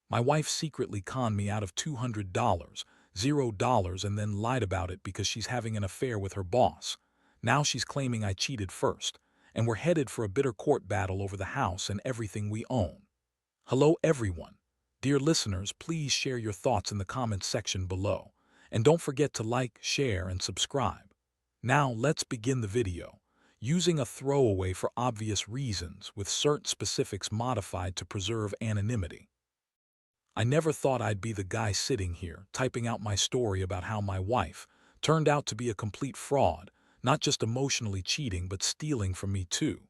My wife secretly conned me out of $200, $0, and then lied about it because she's having an affair with her boss. Now she's claiming I cheated first, and we're headed for a bitter court battle over the house and everything we own. Hello everyone. Dear listeners, please share your thoughts in the comments section below. And don't forget to like, share, and subscribe. Now let's begin the video. Using a throwaway for obvious reasons with certain specifics modified to preserve anonymity. I never thought I'd be the guy sitting here typing out my story about how my wife turned out to be a complete fraud, not just emotionally cheating but stealing from me too.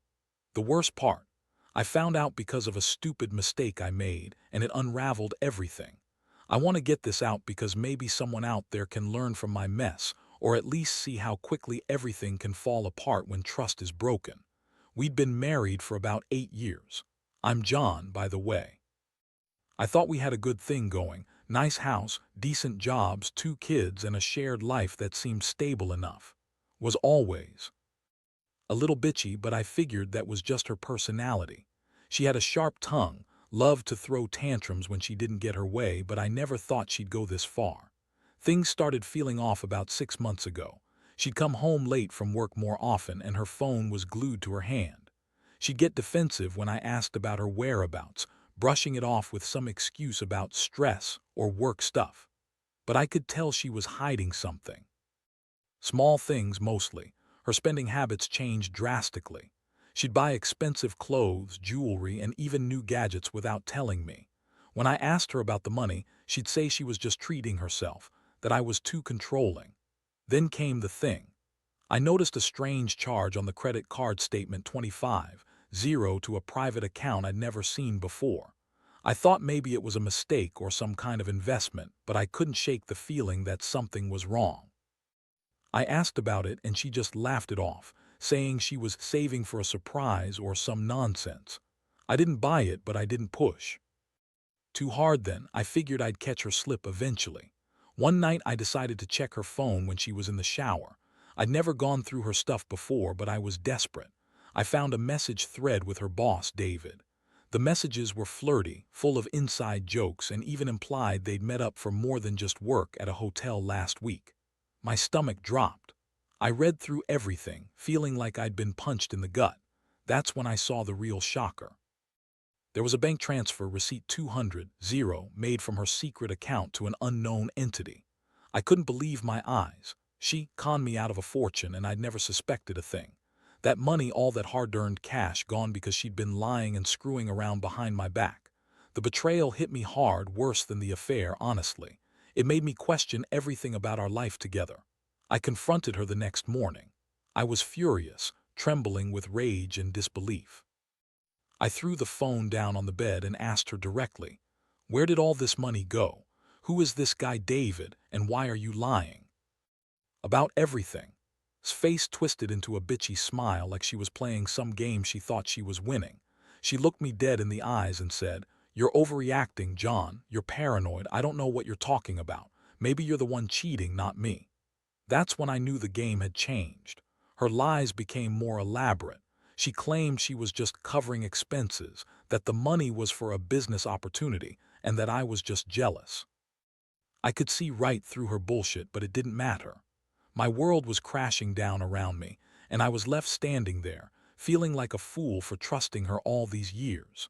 The worst part, I found out because of a stupid mistake I made, and it unraveled everything. I want to get this out because maybe someone out there can learn from my mess, or at least see how quickly everything can fall apart when trust is broken. We'd been married for about 8 years. I'm John, by the way. I thought we had a good thing going, nice house, decent jobs, 2 kids, and a shared life that seemed stable enough. Was always a little bitchy, but I figured that was just her personality. She had a sharp tongue, loved to throw tantrums when she didn't get her way, but I never thought she'd go this far. Things started feeling off about 6 months ago. She'd come home late from work more often, and her phone was glued to her hand. She'd get defensive when I asked about her whereabouts, brushing it off with some excuse about stress or work stuff. But I could tell she was hiding something. Small things mostly. Her spending habits changed drastically. She'd buy expensive clothes, jewelry, and even new gadgets without telling me. When I asked her about the money, she'd say she was just treating herself, that I was too controlling. Then came the thing. I noticed a strange charge on the credit card statement, 25, 0 to a private account I'd never seen before. I thought maybe it was a mistake or some kind of investment, but I couldn't shake the feeling that something was wrong. I asked about it and she just laughed it off, saying she was saving for a surprise or some nonsense. I didn't buy it, but I didn't push too hard then. I figured I'd catch her slip eventually. One night I decided to check her phone when she was in the shower. I'd never gone through her stuff before, but I was desperate. I found a message thread with her boss, David. The messages were flirty, full of inside jokes, and even implied they'd met up for more than just work at a hotel last week. My stomach dropped. I read through everything, feeling like I'd been punched in the gut. That's when I saw the real shocker. There was a bank transfer receipt 200, 0, made from her secret account to an unknown entity. I couldn't believe my eyes. She conned me out of a fortune, and I'd never suspected a thing. That money, all that hard-earned cash, gone because she'd been lying and screwing around behind my back. The betrayal hit me hard, worse than the affair, honestly. It made me question everything about our life together. I confronted her the next morning. I was furious, trembling with rage and disbelief. I threw the phone down on the bed and asked her directly, "Where did all this money go? Who is this guy David, and why are you lying?" "About everything." His face twisted into a bitchy smile like she was playing some game she thought she was winning. She looked me dead in the eyes and said, "You're overreacting, John. You're paranoid. I don't know what you're talking about. Maybe you're the one cheating, not me." That's when I knew the game had changed. Her lies became more elaborate. She claimed she was just covering expenses, that the money was for a business opportunity, and that I was just jealous. I could see right through her bullshit, but it didn't matter. My world was crashing down around me, and I was left standing there, feeling like a fool for trusting her all these years.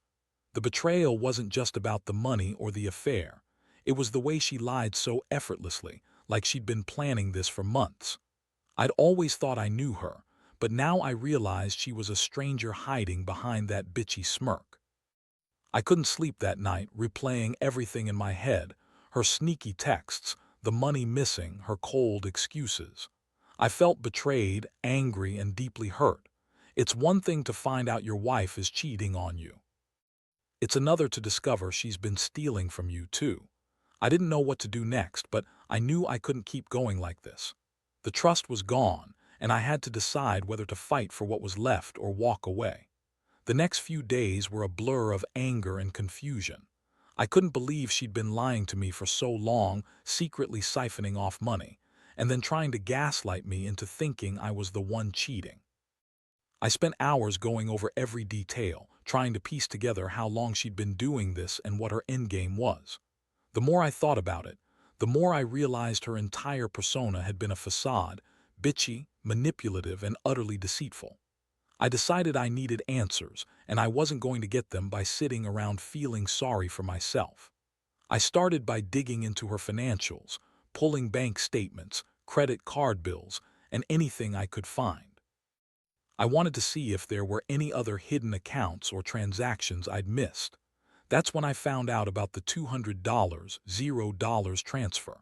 The betrayal wasn't just about the money or the affair. It was the way she lied so effortlessly, like she'd been planning this for months. I'd always thought I knew her, but now I realized she was a stranger hiding behind that bitchy smirk. I couldn't sleep that night, replaying everything in my head, her sneaky texts, the money missing, her cold excuses. I felt betrayed, angry, and deeply hurt. It's one thing to find out your wife is cheating on you. It's another to discover she's been stealing from you too. I didn't know what to do next, but I knew I couldn't keep going like this. The trust was gone, and I had to decide whether to fight for what was left or walk away. The next few days were a blur of anger and confusion. I couldn't believe she'd been lying to me for so long, secretly siphoning off money, and then trying to gaslight me into thinking I was the one cheating. I spent hours going over every detail, trying to piece together how long she'd been doing this and what her endgame was. The more I thought about it, the more I realized her entire persona had been a facade, bitchy, manipulative, and utterly deceitful. I decided I needed answers, and I wasn't going to get them by sitting around feeling sorry for myself. I started by digging into her financials, pulling bank statements, credit card bills, and anything I could find. I wanted to see if there were any other hidden accounts or transactions I'd missed. That's when I found out about the $200, $0 transfer.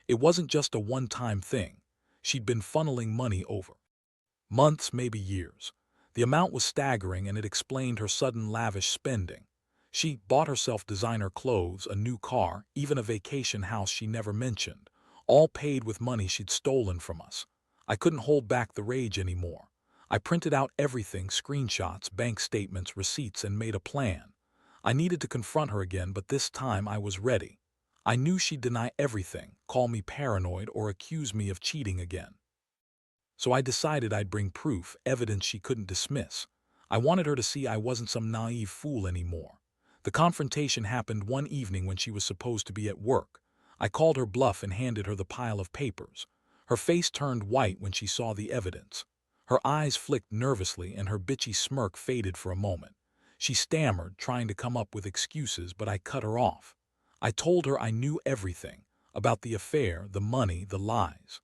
It wasn't just a one-time thing. She'd been funneling money over months, maybe years. The amount was staggering, and it explained her sudden lavish spending. She bought herself designer clothes, a new car, even a vacation house she never mentioned, all paid with money she'd stolen from us. I couldn't hold back the rage anymore. I printed out everything, screenshots, bank statements, receipts, and made a plan. I needed to confront her again, but this time I was ready. I knew she'd deny everything, call me paranoid, or accuse me of cheating again. So I decided I'd bring proof, evidence she couldn't dismiss. I wanted her to see I wasn't some naive fool anymore. The confrontation happened one evening when she was supposed to be at work. I called her bluff and handed her the pile of papers. Her face turned white when she saw the evidence. Her eyes flicked nervously and her bitchy smirk faded for a moment. She stammered, trying to come up with excuses, but I cut her off. I told her I knew everything about the affair, the money, the lies,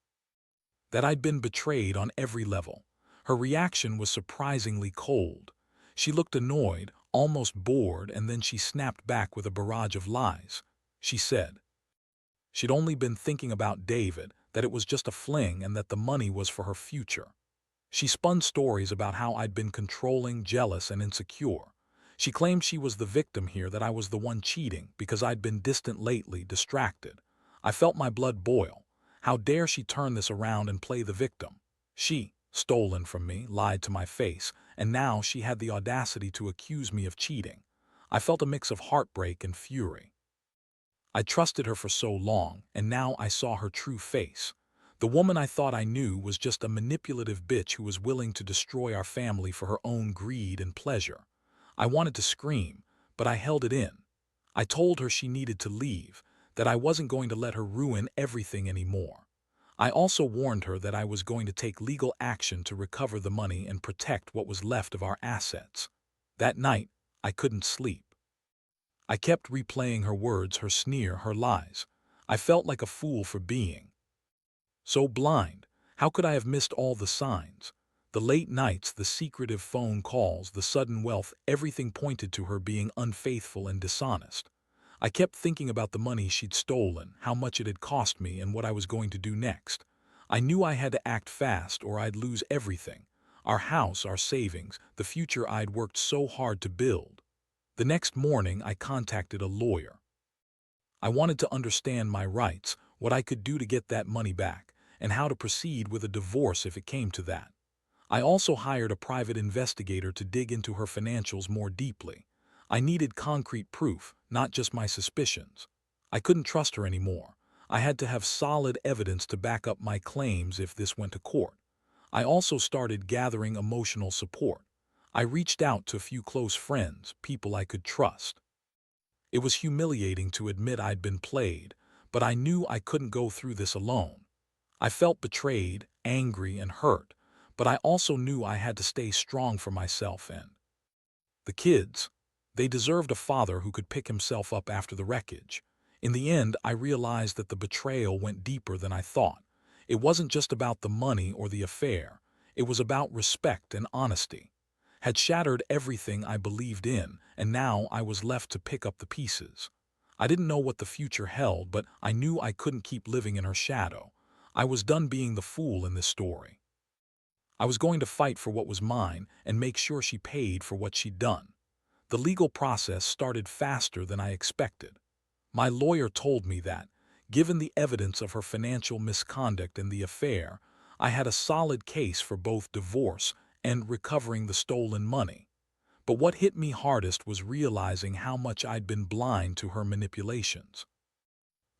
that I'd been betrayed on every level. Her reaction was surprisingly cold. She looked annoyed, almost bored, and then she snapped back with a barrage of lies. She said she'd only been thinking about David, that it was just a fling, and that the money was for her future. She spun stories about how I'd been controlling, jealous, and insecure. She claimed she was the victim here, that I was the one cheating because I'd been distant lately, distracted. I felt my blood boil. How dare she turn this around and play the victim? She, stolen from me, lied to my face, and now she had the audacity to accuse me of cheating. I felt a mix of heartbreak and fury. I trusted her for so long, and now I saw her true face. The woman I thought I knew was just a manipulative bitch who was willing to destroy our family for her own greed and pleasure. I wanted to scream, but I held it in. I told her she needed to leave, that I wasn't going to let her ruin everything anymore. I also warned her that I was going to take legal action to recover the money and protect what was left of our assets. That night, I couldn't sleep. I kept replaying her words, her sneer, her lies. I felt like a fool for being so blind. How could I have missed all the signs? The late nights, the secretive phone calls, the sudden wealth, everything pointed to her being unfaithful and dishonest. I kept thinking about the money she'd stolen, how much it had cost me, and what I was going to do next. I knew I had to act fast or I'd lose everything. Our house, our savings, the future I'd worked so hard to build. The next morning, I contacted a lawyer. I wanted to understand my rights, what I could do to get that money back, and how to proceed with a divorce if it came to that. I also hired a private investigator to dig into her financials more deeply. I needed concrete proof, not just my suspicions. I couldn't trust her anymore. I had to have solid evidence to back up my claims if this went to court. I also started gathering emotional support. I reached out to a few close friends, people I could trust. It was humiliating to admit I'd been played, but I knew I couldn't go through this alone. I felt betrayed, angry, and hurt, but I also knew I had to stay strong for myself and the kids. They deserved a father who could pick himself up after the wreckage. In the end, I realized that the betrayal went deeper than I thought. It wasn't just about the money or the affair. It was about respect and honesty. Had shattered everything I believed in, and now I was left to pick up the pieces. I didn't know what the future held, but I knew I couldn't keep living in her shadow. I was done being the fool in this story. I was going to fight for what was mine and make sure she paid for what she'd done. The legal process started faster than I expected. My lawyer told me that, given the evidence of her financial misconduct and the affair, I had a solid case for both divorce and recovering the stolen money. But what hit me hardest was realizing how much I'd been blind to her manipulations.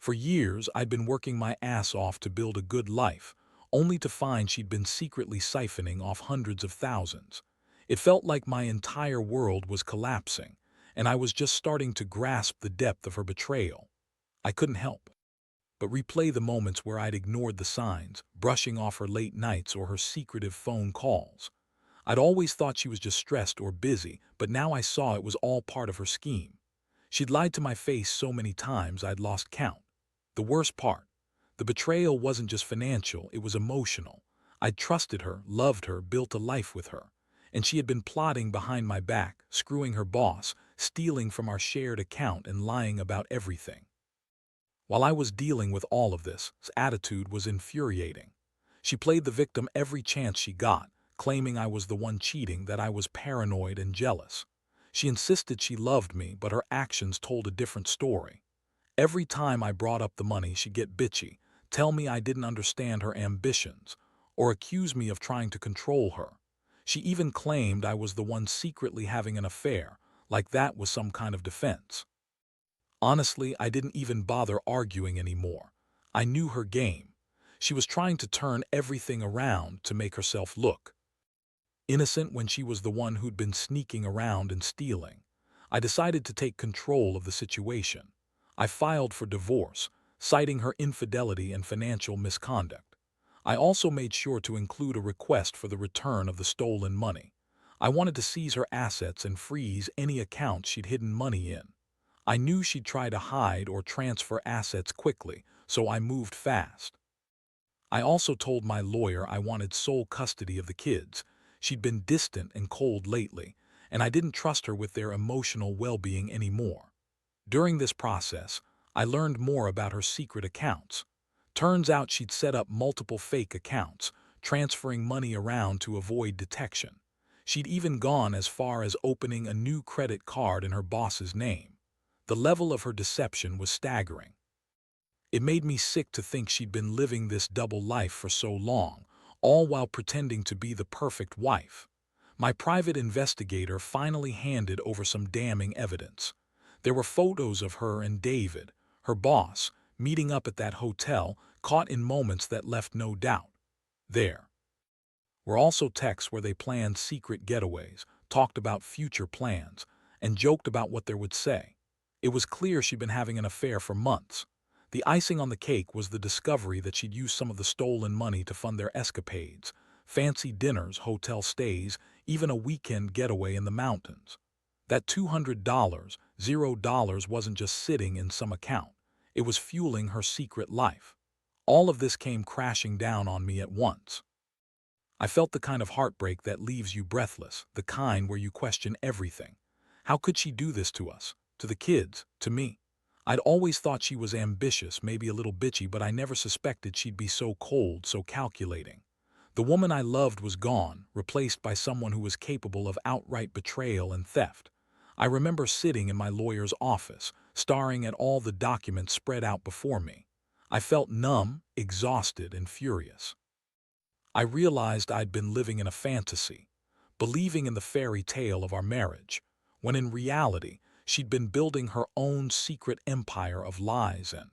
For years, I'd been working my ass off to build a good life, only to find she'd been secretly siphoning off hundreds of thousands. It felt like my entire world was collapsing, and I was just starting to grasp the depth of her betrayal. I couldn't help but replay the moments where I'd ignored the signs, brushing off her late nights or her secretive phone calls. I'd always thought she was just stressed or busy, but now I saw it was all part of her scheme. She'd lied to my face so many times I'd lost count. The worst part, the betrayal wasn't just financial, it was emotional. I'd trusted her, loved her, built a life with her. And she had been plotting behind my back, screwing her boss, stealing from our shared account and lying about everything. While I was dealing with all of this, his attitude was infuriating. She played the victim every chance she got, claiming I was the one cheating, that I was paranoid and jealous. She insisted she loved me, but her actions told a different story. Every time I brought up the money, she'd get bitchy, tell me I didn't understand her ambitions, or accuse me of trying to control her. She even claimed I was the one secretly having an affair, like that was some kind of defense. Honestly, I didn't even bother arguing anymore. I knew her game. She was trying to turn everything around to make herself look innocent when she was the one who'd been sneaking around and stealing. I decided to take control of the situation. I filed for divorce, citing her infidelity and financial misconduct. I also made sure to include a request for the return of the stolen money. I wanted to seize her assets and freeze any accounts she'd hidden money in. I knew she'd try to hide or transfer assets quickly, so I moved fast. I also told my lawyer I wanted sole custody of the kids. She'd been distant and cold lately, and I didn't trust her with their emotional well-being anymore. During this process, I learned more about her secret accounts. Turns out she'd set up multiple fake accounts, transferring money around to avoid detection. She'd even gone as far as opening a new credit card in her boss's name. The level of her deception was staggering. It made me sick to think she'd been living this double life for so long, all while pretending to be the perfect wife. My private investigator finally handed over some damning evidence. There were photos of her and David, her boss, meeting up at that hotel, caught in moments that left no doubt. There were also texts where they planned secret getaways, talked about future plans, and joked about what they would say. It was clear she'd been having an affair for months. The icing on the cake was the discovery that she'd used some of the stolen money to fund their escapades, fancy dinners, hotel stays, even a weekend getaway in the mountains. That $200, $0 wasn't just sitting in some account. It was fueling her secret life. All of this came crashing down on me at once. I felt the kind of heartbreak that leaves you breathless, the kind where you question everything. How could she do this to us, to the kids, to me? I'd always thought she was ambitious, maybe a little bitchy, but I never suspected she'd be so cold, so calculating. The woman I loved was gone, replaced by someone who was capable of outright betrayal and theft. I remember sitting in my lawyer's office, staring at all the documents spread out before me. I felt numb, exhausted, and furious. I realized I'd been living in a fantasy, believing in the fairy tale of our marriage, when in reality, she'd been building her own secret empire of lies and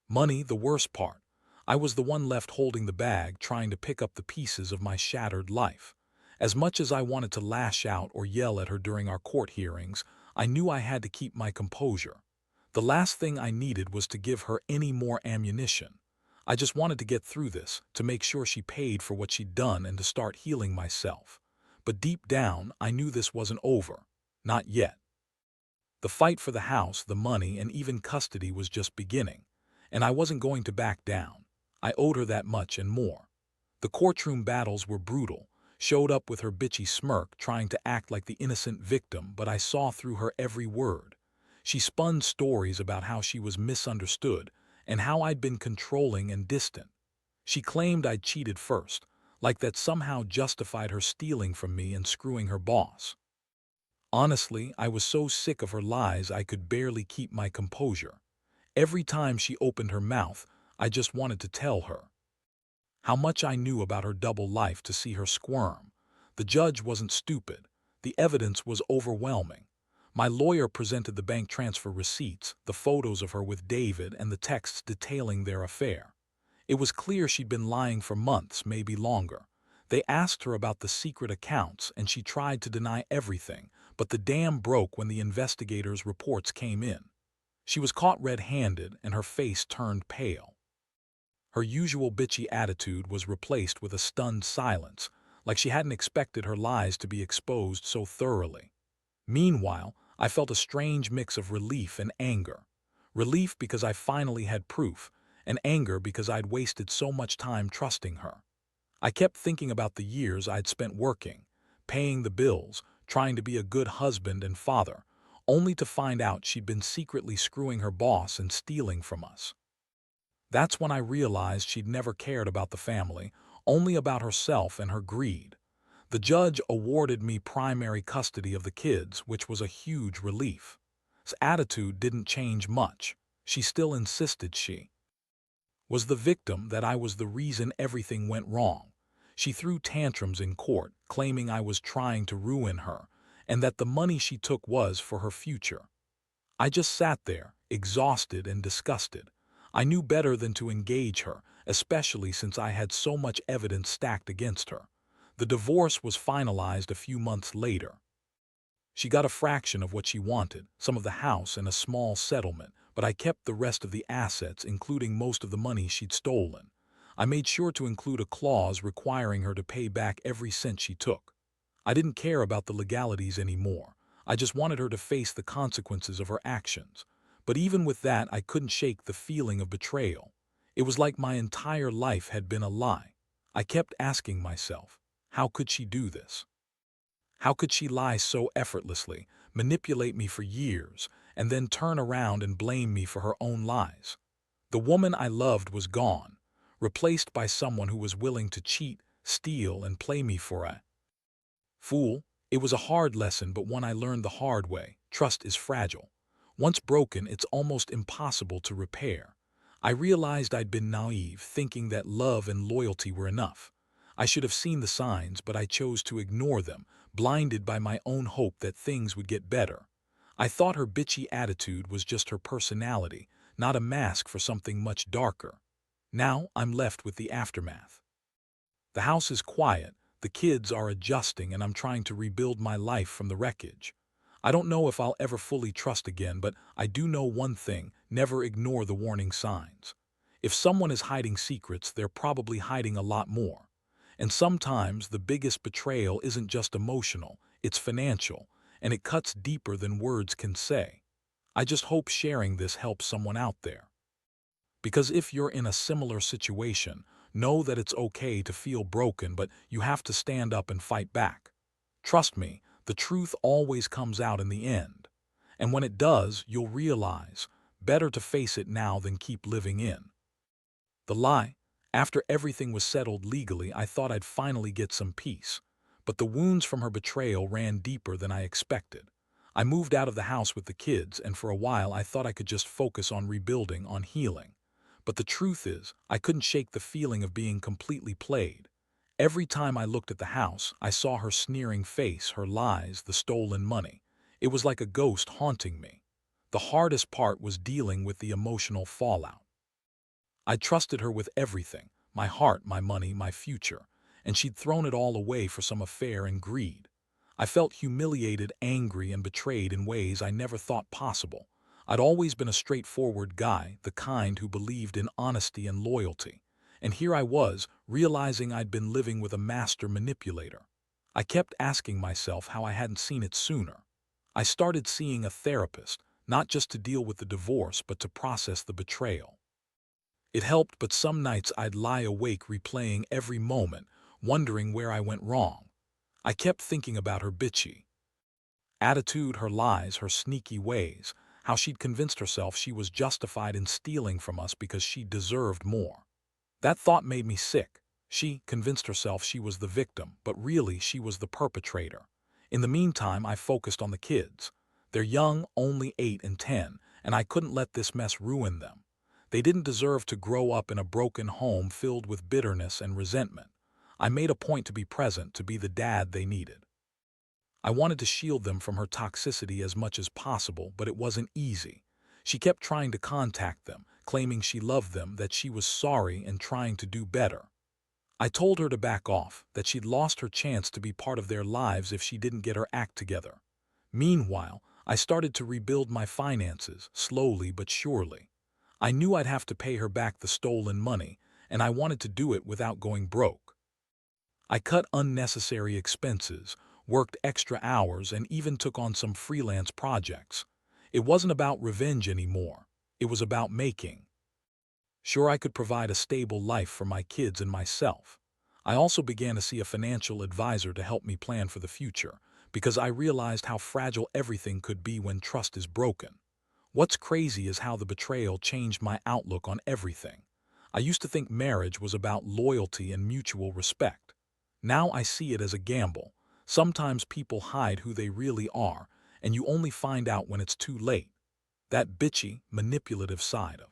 money. The worst part, I was the one left holding the bag, trying to pick up the pieces of my shattered life. As much as I wanted to lash out or yell at her during our court hearings, I knew I had to keep my composure. The last thing I needed was to give her any more ammunition. I just wanted to get through this, to make sure she paid for what she'd done and to start healing myself. But deep down, I knew this wasn't over. Not yet. The fight for the house, the money, and even custody was just beginning, and I wasn't going to back down. I owed her that much and more. The courtroom battles were brutal, showed up with her bitchy smirk, trying to act like the innocent victim, but I saw through her every word. She spun stories about how she was misunderstood and how I'd been controlling and distant. She claimed I'd cheated first, like that somehow justified her stealing from me and screwing her boss. Honestly, I was so sick of her lies I could barely keep my composure. Every time she opened her mouth, I just wanted to tell her how much I knew about her double life to see her squirm. The judge wasn't stupid. The evidence was overwhelming. My lawyer presented the bank transfer receipts, the photos of her with David, and the texts detailing their affair. It was clear she'd been lying for months, maybe longer. They asked her about the secret accounts and she tried to deny everything, but the dam broke when the investigators' reports came in. She was caught red-handed and her face turned pale. Her usual bitchy attitude was replaced with a stunned silence, like she hadn't expected her lies to be exposed so thoroughly. Meanwhile, I felt a strange mix of relief and anger. Relief because I finally had proof, and anger because I'd wasted so much time trusting her. I kept thinking about the years I'd spent working, paying the bills, trying to be a good husband and father, only to find out she'd been secretly screwing her boss and stealing from us. That's when I realized she'd never cared about the family, only about herself and her greed. The judge awarded me primary custody of the kids, which was a huge relief. His attitude didn't change much. She still insisted she was the victim, that I was the reason everything went wrong. She threw tantrums in court, claiming I was trying to ruin her, and that the money she took was for her future. I just sat there, exhausted and disgusted. I knew better than to engage her, especially since I had so much evidence stacked against her. The divorce was finalized a few months later. She got a fraction of what she wanted, some of the house and a small settlement, but I kept the rest of the assets, including most of the money she'd stolen. I made sure to include a clause requiring her to pay back every cent she took. I didn't care about the legalities anymore. I just wanted her to face the consequences of her actions. But even with that, I couldn't shake the feeling of betrayal. It was like my entire life had been a lie. I kept asking myself, how could she do this? How could she lie so effortlessly, manipulate me for years, and then turn around and blame me for her own lies? The woman I loved was gone, replaced by someone who was willing to cheat, steal, and play me for a fool. It was a hard lesson, but one I learned the hard way. Trust is fragile. Once broken, it's almost impossible to repair. I realized I'd been naive, thinking that love and loyalty were enough. I should have seen the signs, but I chose to ignore them, blinded by my own hope that things would get better. I thought her bitchy attitude was just her personality, not a mask for something much darker. Now I'm left with the aftermath. The house is quiet, the kids are adjusting, and I'm trying to rebuild my life from the wreckage. I don't know if I'll ever fully trust again, but I do know one thing: never ignore the warning signs. If someone is hiding secrets, they're probably hiding a lot more. And sometimes the biggest betrayal isn't just emotional, it's financial, and it cuts deeper than words can say. I just hope sharing this helps someone out there. Because if you're in a similar situation, know that it's okay to feel broken, but you have to stand up and fight back. Trust me, the truth always comes out in the end. And when it does, you'll realize, better to face it now than keep living in the lie. After everything was settled legally, I thought I'd finally get some peace. But the wounds from her betrayal ran deeper than I expected. I moved out of the house with the kids, and for a while I thought I could just focus on rebuilding, on healing. But the truth is, I couldn't shake the feeling of being completely played. Every time I looked at the house, I saw her sneering face, her lies, the stolen money. It was like a ghost haunting me. The hardest part was dealing with the emotional fallout. I trusted her with everything, my heart, my money, my future, and she'd thrown it all away for some affair and greed. I felt humiliated, angry, and betrayed in ways I never thought possible. I'd always been a straightforward guy, the kind who believed in honesty and loyalty. And here I was, realizing I'd been living with a master manipulator. I kept asking myself how I hadn't seen it sooner. I started seeing a therapist, not just to deal with the divorce, but to process the betrayal. It helped, but some nights I'd lie awake replaying every moment, wondering where I went wrong. I kept thinking about her bitchy attitude, her lies, her sneaky ways, how she'd convinced herself she was justified in stealing from us because she deserved more. That thought made me sick. She convinced herself she was the victim, but really she was the perpetrator. In the meantime, I focused on the kids. They're young, only 8 and 10, and I couldn't let this mess ruin them. They didn't deserve to grow up in a broken home filled with bitterness and resentment. I made a point to be present, to be the dad they needed. I wanted to shield them from her toxicity as much as possible, but it wasn't easy. She kept trying to contact them, claiming she loved them, that she was sorry and trying to do better. I told her to back off, that she'd lost her chance to be part of their lives if she didn't get her act together. Meanwhile, I started to rebuild my finances, slowly but surely. I knew I'd have to pay her back the stolen money, and I wanted to do it without going broke. I cut unnecessary expenses, worked extra hours, and even took on some freelance projects. It wasn't about revenge anymore. It was about making sure I could provide a stable life for my kids and myself. I also began to see a financial advisor to help me plan for the future, because I realized how fragile everything could be when trust is broken. What's crazy is how the betrayal changed my outlook on everything. I used to think marriage was about loyalty and mutual respect. Now I see it as a gamble. Sometimes people hide who they really are, and you only find out when it's too late. That bitchy, manipulative side of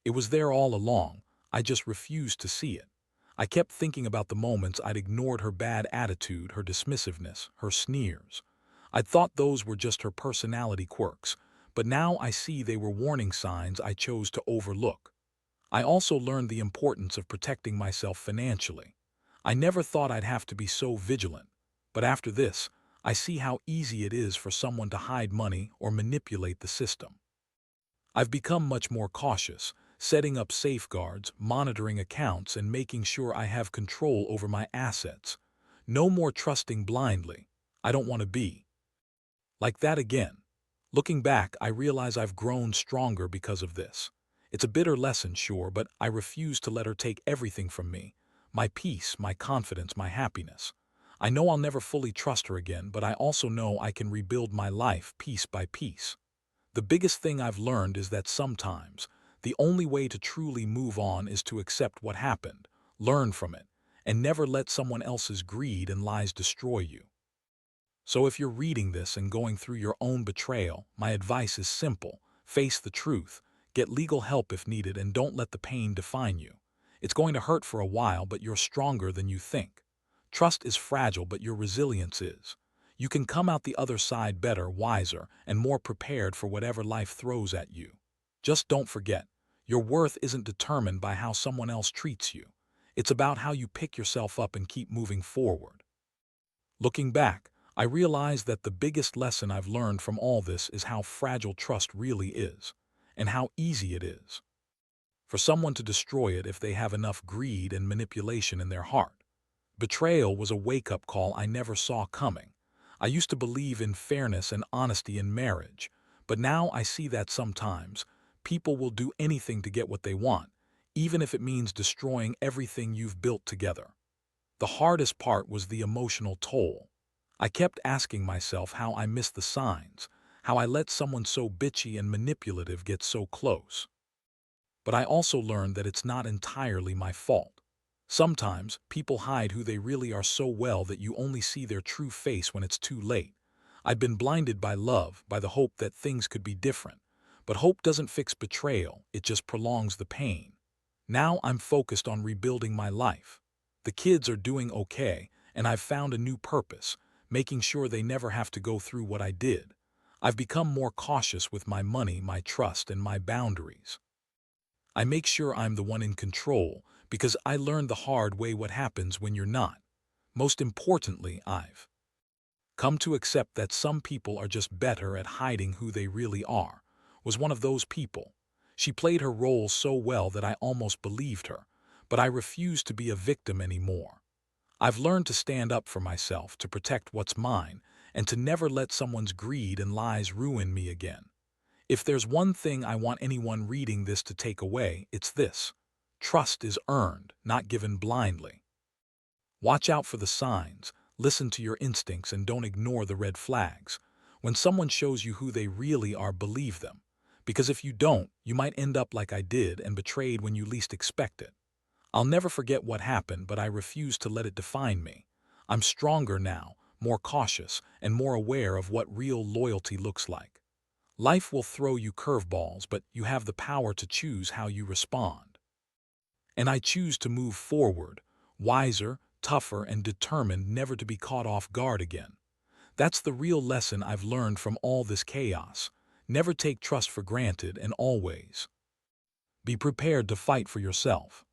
it was there all along. I just refused to see it. I kept thinking about the moments I'd ignored her bad attitude, her dismissiveness, her sneers. I'd thought those were just her personality quirks, but now I see they were warning signs I chose to overlook. I also learned the importance of protecting myself financially. I never thought I'd have to be so vigilant, but after this, I see how easy it is for someone to hide money or manipulate the system. I've become much more cautious, setting up safeguards, monitoring accounts, and making sure I have control over my assets. No more trusting blindly. I don't want to be like that again. Looking back, I realize I've grown stronger because of this. It's a bitter lesson, sure, but I refuse to let her take everything from me. My peace, my confidence, my happiness. I know I'll never fully trust her again, but I also know I can rebuild my life piece by piece. The biggest thing I've learned is that sometimes the only way to truly move on is to accept what happened, learn from it, and never let someone else's greed and lies destroy you. So if you're reading this and going through your own betrayal, my advice is simple. Face the truth, get legal help if needed, and don't let the pain define you. It's going to hurt for a while, but you're stronger than you think. Trust is fragile, but your resilience is. You can come out the other side better, wiser, and more prepared for whatever life throws at you. Just don't forget, your worth isn't determined by how someone else treats you. It's about how you pick yourself up and keep moving forward. Looking back, I realize that the biggest lesson I've learned from all this is how fragile trust really is, and how easy it is for someone to destroy it if they have enough greed and manipulation in their heart. Betrayal was a wake-up call I never saw coming. I used to believe in fairness and honesty in marriage, but now I see that sometimes people will do anything to get what they want, even if it means destroying everything you've built together. The hardest part was the emotional toll. I kept asking myself how I missed the signs, how I let someone so bitchy and manipulative get so close. But I also learned that it's not entirely my fault. Sometimes people hide who they really are so well that you only see their true face when it's too late. I'd been blinded by love, by the hope that things could be different. But hope doesn't fix betrayal, it just prolongs the pain. Now I'm focused on rebuilding my life. The kids are doing okay, and I've found a new purpose, making sure they never have to go through what I did. I've become more cautious with my money, my trust, and my boundaries. I make sure I'm the one in control, because I learned the hard way what happens when you're not. Most importantly, I've come to accept that some people are just better at hiding who they really are. Was one of those people. She played her role so well that I almost believed her, but I refuse to be a victim anymore. I've learned to stand up for myself, to protect what's mine, and to never let someone's greed and lies ruin me again. If there's one thing I want anyone reading this to take away, it's this. Trust is earned, not given blindly. Watch out for the signs, listen to your instincts, and don't ignore the red flags. When someone shows you who they really are, believe them. Because if you don't, you might end up like I did and betrayed when you least expect it. I'll never forget what happened, but I refuse to let it define me. I'm stronger now, more cautious, and more aware of what real loyalty looks like. Life will throw you curveballs, but you have the power to choose how you respond. And I choose to move forward, wiser, tougher, and determined never to be caught off guard again. That's the real lesson I've learned from all this chaos. Never take trust for granted, and always be prepared to fight for yourself.